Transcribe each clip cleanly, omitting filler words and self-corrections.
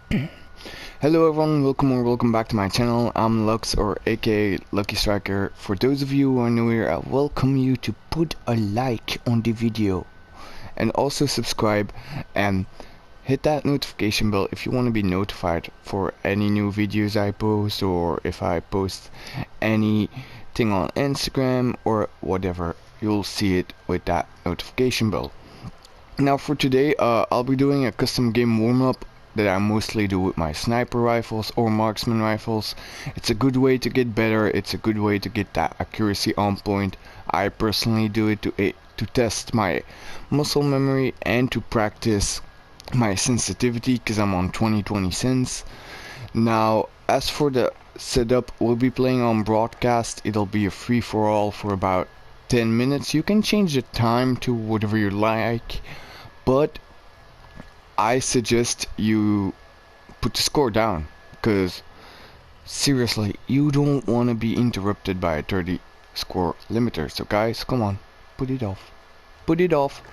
Hello everyone, welcome back to my channel. I'm Lux, or aka Lucky Striker. For those of you who are new here, I welcome you to put a like on the video and also subscribe and hit that notification bell if you want to be notified for any new videos I post, or if I post anything on Instagram or whatever, you'll see it with that notification bell. Now for today, I'll be doing a custom game warm-up that I mostly do with my sniper rifles or marksman rifles. It's a good way to get better, it's a good way to get that accuracy on point. I personally do it to test my muscle memory and to practice my sensitivity, because I'm on 20/20 sense. Now as for the setup, we'll be playing on broadcast. It'll be a free-for-all for about 10 minutes. You can change the time to whatever you like, but I suggest you put the score down, because seriously, you don't want to be interrupted by a 30 score limiter. So guys, come on, put it off. Put it off.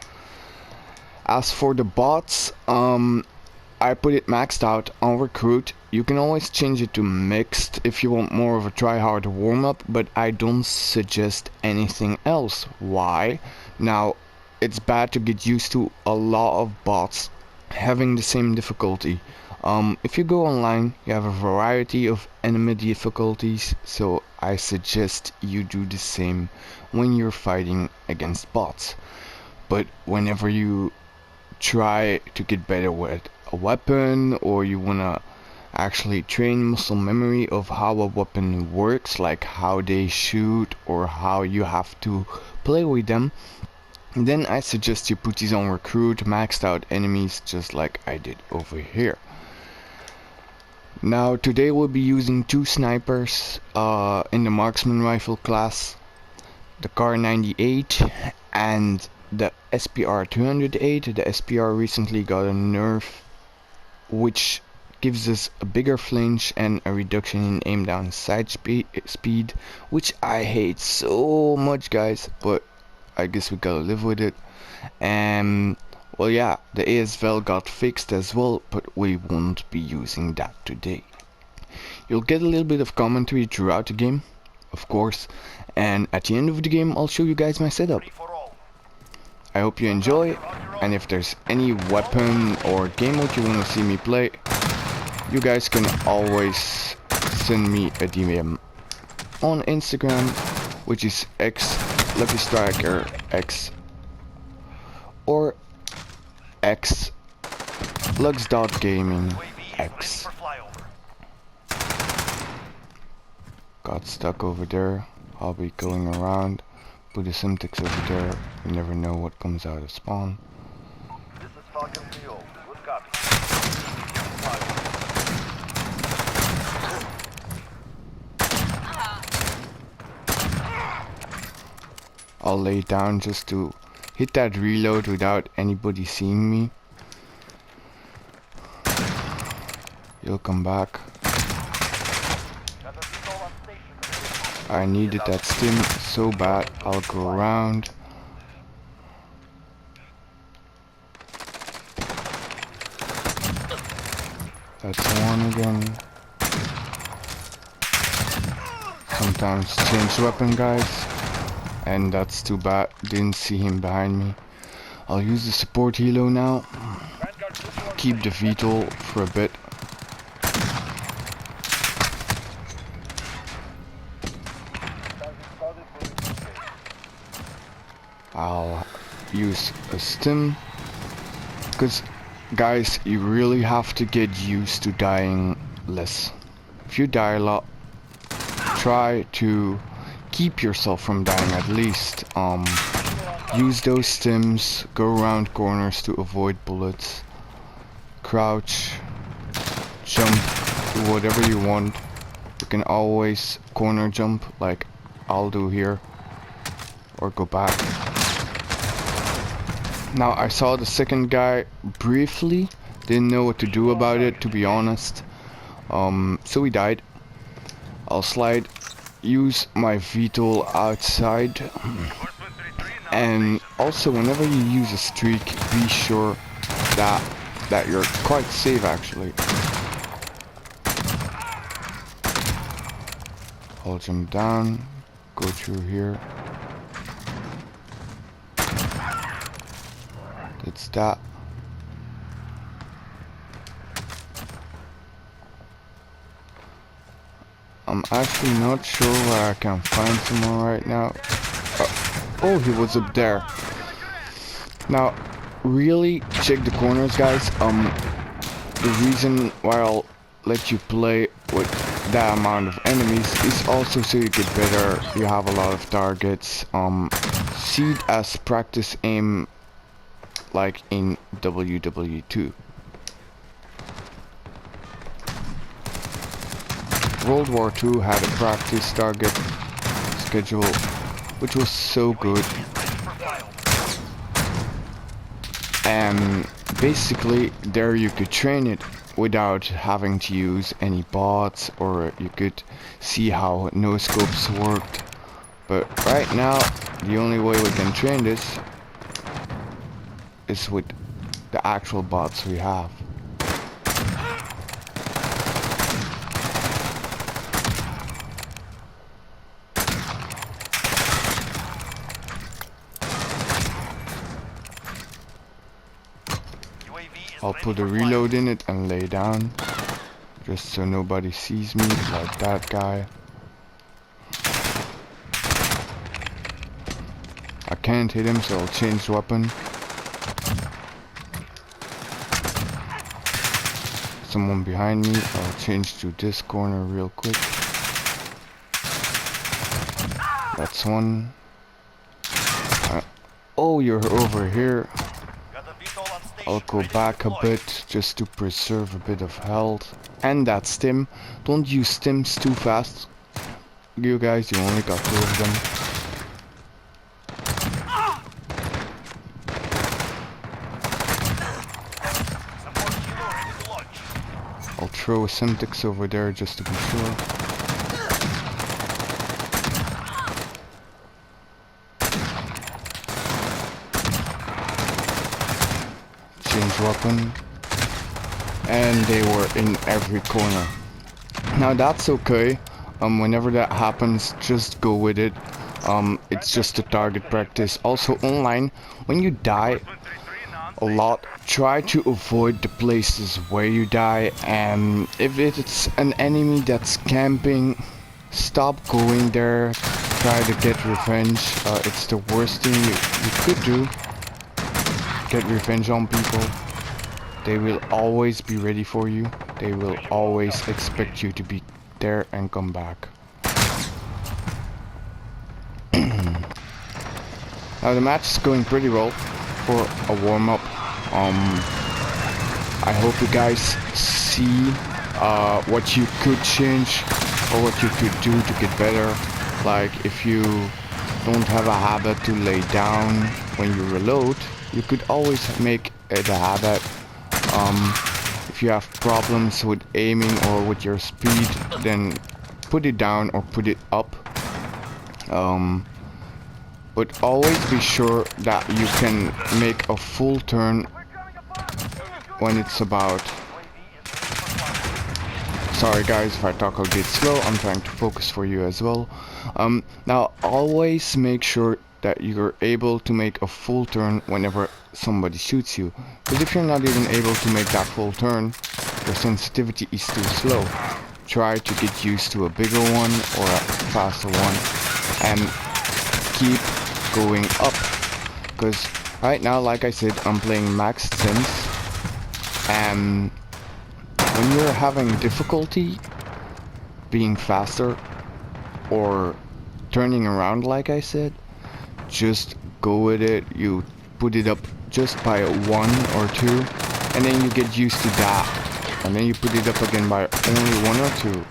As for the bots, I put it maxed out on recruit. You can always change it to mixed if you want more of a try-hard warm-up, but I don't suggest anything else. Why? Now, it's bad to get used to a lot of bots having the same difficulty. If you go online, you have a variety of enemy difficulties, so I suggest you do the same when you're fighting against bots. But whenever you try to get better with a weapon, or you wanna actually train muscle memory of how a weapon works, like how they shoot or how you have to play with them, then I suggest you put these on recruit, maxed out enemies, just like I did over here. Now today we'll be using two snipers in the marksman rifle class, the Kar 98 and the SPR 208. The SPR recently got a nerf, which gives us a bigger flinch and a reduction in aim down sight speed, which I hate so much, guys, but I guess we gotta live with it. And well, yeah, the ASVL got fixed as well, but we won't be using that today. You'll get a little bit of commentary throughout the game, of course, and at the end of the game I'll show you guys my setup. I hope you enjoy, and if there's any weapon or game mode you want to see me play, you guys can always send me a DM on Instagram, which is XLuckyStrikerX or XLux.gamingX. Got stuck over there. I'll be going around. Put a Simtex over there. You never know what comes out of spawn. This is Falcon CO. Good copy. I'll lay down just to hit that reload without anybody seeing me. You'll come back. I needed that stim so bad. I'll go around. That's one again. Sometimes change weapon, guys. And that's too bad, didn't see him behind me. I'll use the support helo now. Keep the VTOL for a bit. I'll use a stim, because guys, you really have to get used to dying less. If you die a lot, try to keep yourself from dying at least. Use those stims, go around corners to avoid bullets, crouch, jump, do whatever you want. You can always corner jump like I'll do here, or go back. Now I saw the second guy briefly, didn't know what to do about it, to be honest. So he died. I'll slide, use my VTOL outside, and also whenever you use a streak, be sure that you're quite safe actually. I'll jump down, go through here. It's that. I'm actually not sure where I can find someone right now. Oh, he was up there. Now, really check the corners, guys. The reason why I'll let you play with that amount of enemies is also so you get better. You have a lot of targets. See it as practice aim, like in WW2. World War II had a practice target schedule, which was so good. And basically there you could train it without having to use any bots, or you could see how no scopes worked. But right now the only way we can train this is with the actual bots we have. I'll put a reload in it and lay down, just so nobody sees me, like that guy. I can't hit him, so I'll change weapon. Someone behind me, I'll change to this corner real quick. That's one. Oh, you're over here. I'll go back a bit just to preserve a bit of health. And that stim. Don't use stims too fast. You guys, you only got 2 of them. I'll throw a Semtex over there just to be sure. Change weapon. And they were in every corner. Now that's okay. Whenever that happens, just go with it. It's just a target practice. Also online, when you die a lot, try to avoid the places where you die, and if it's an enemy that's camping, stop going there. Try to get revenge. It's the worst thing you could do. Get revenge on people. They will always be ready for you. They will always expect you to be there and come back. Now the match is going pretty well for a warm-up. I hope you guys see what you could change or what you could do to get better. Like if you don't have a habit to lay down when you reload, you could always make it a habit. If you have problems with aiming or with your speed, then put it down or put it up. But always be sure that you can make a full turn when it's about. Sorry guys if I talk a bit slow, I'm trying to focus for you as well. Now always make sure that you're able to make a full turn whenever somebody shoots you. Because if you're not even able to make that full turn, your sensitivity is too slow. Try to get used to a bigger one or a faster one and keep going up. Because right now, like I said, I'm playing maxed sims, and when you're having difficulty being faster or turning around, like I said, just go with it. You put it up just by 1 or 2, and then you get used to that, and then you put it up again by only 1 or 2.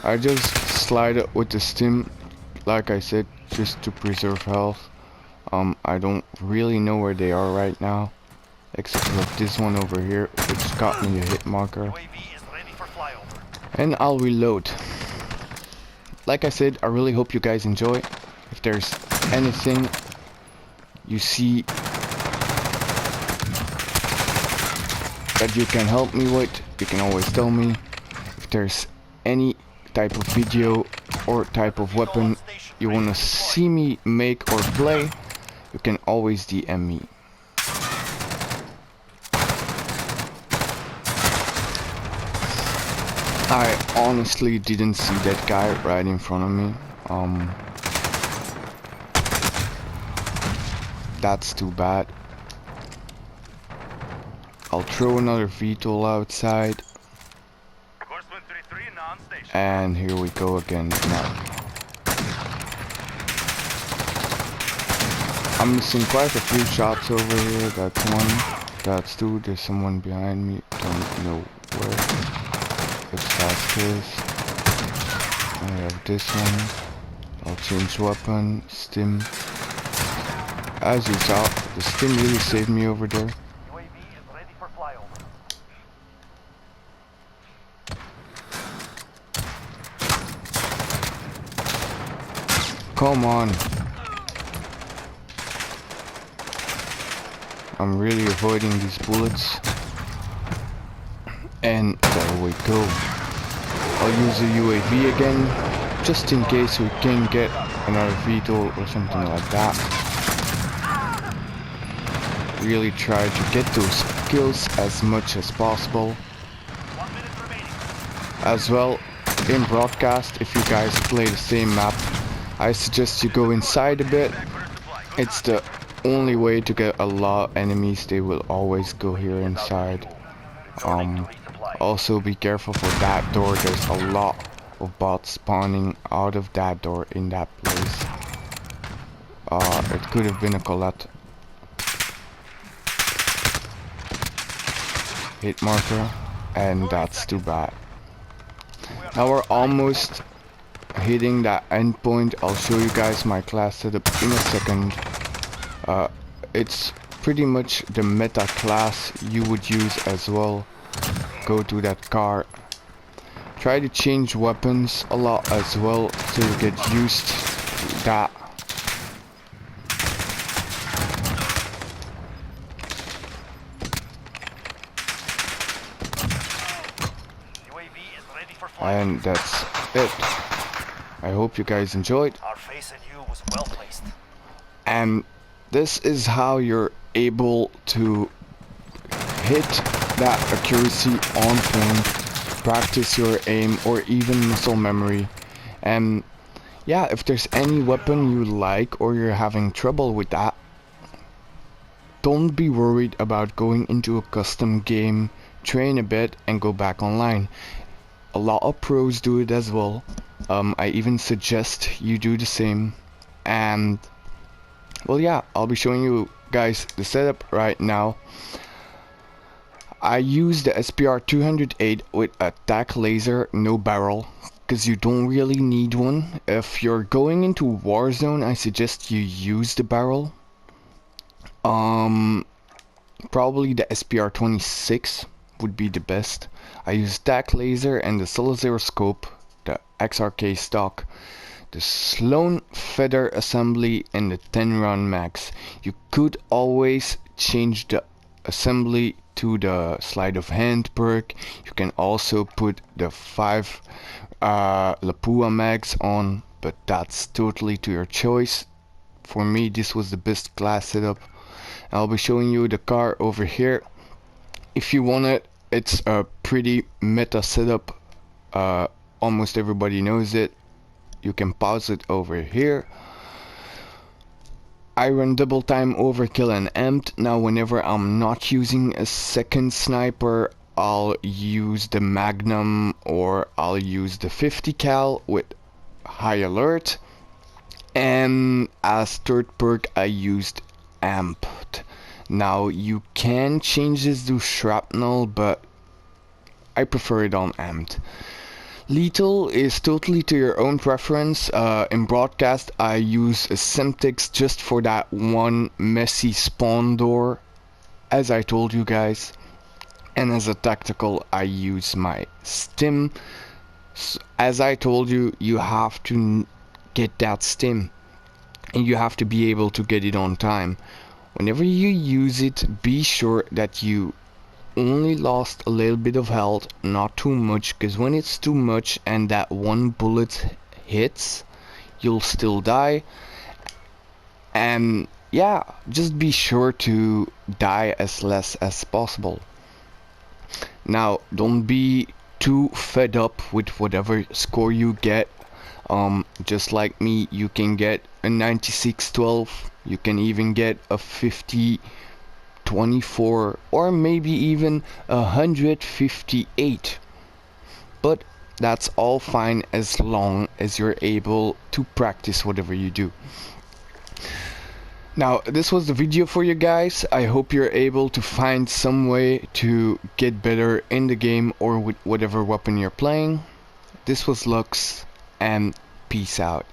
I just slide it with the stim, like I said, just to preserve health. I don't really know where they are right now, except for this one over here, which got me a hit marker. And I'll reload. Like I said, I really hope you guys enjoy. If there's anything you see that you can help me with, you can always tell me. If there's any type of video or type of weapon you wanna see me make or play, you can always DM me. I honestly didn't see that guy right in front of me. That's too bad. I'll throw another VTOL outside. And here we go again now. I'm missing quite a few shots over here. That's one. That's two. There's someone behind me. Don't know where. If that's this. I have this one. I'll change weapon. Stim. As you saw, the stim really saved me over there. UAV is ready for flyover. Come on. I'm really avoiding these bullets. And there we go. I'll use a UAV again, just in case we can get another VTOL or something like that. Really try to get those kills as much as possible. 1 minute remaining. As well, in broadcast, if you guys play the same map, I suggest you go inside a bit. It's the only way to get a lot of enemies. They will always go here inside. Also be careful for that door. There's a lot of bots spawning out of that door in that place. It could have been a Colette. Hit marker, and that's too bad. Now we're almost hitting that end point. I'll show you guys my class setup in a second. It's pretty much the meta class you would use as well. Go to that car. Try to change weapons a lot as well, so you get used to that. UAV is ready for flyover. And that's it. I hope you guys enjoyed. Our face and you was well placed. And this is how you're able to hit that accuracy on point, practice your aim or even muscle memory. And yeah, if there's any weapon you like or you're having trouble with that, don't be worried about going into a custom game, train a bit and go back online. A lot of pros do it as well. I even suggest you do the same. And well, yeah, I'll be showing you guys the setup right now. I use the SPR 208 with a tac laser, no barrel, because you don't really need one. If you're going into Warzone, I suggest you use the barrel. Probably the SPR 26 would be the best. I use tac laser and the Solazero scope, the XRK stock, the Sloan feather assembly and the 10 round max. You could always change the assembly to the sleight of hand perk. You can also put the 5 Lapua mags on, but that's totally to your choice. For me, this was the best class setup. I'll be showing you the car over here. If you want it, it's a pretty meta setup. Almost everybody knows it. You can pause it over here. I run double time overkill and amped. Now whenever I'm not using a second sniper, I'll use the Magnum or I'll use the 50 cal with high alert. And as third perk I used amped. Now you can change this to shrapnel, but I prefer it on amped. Lethal is totally to your own preference. In broadcast I use a Semtex just for that one messy spawn door, as I told you guys. And as a tactical I use my stim. So, as I told you, you have to get that stim. And you have to be able to get it on time. Whenever you use it, be sure that you only lost a little bit of health, not too much, because when it's too much and that one bullet hits, you'll still die. And yeah, just be sure to die as less as possible. Now, don't be too fed up with whatever score you get. Just like me, you can get a 96-12, you can even get a 50-24, or maybe even 158. But that's all fine as long as you're able to practice whatever you do. Now, this was the video for you guys. I hope you're able to find some way to get better in the game or with whatever weapon you're playing. This was Lux, and peace out.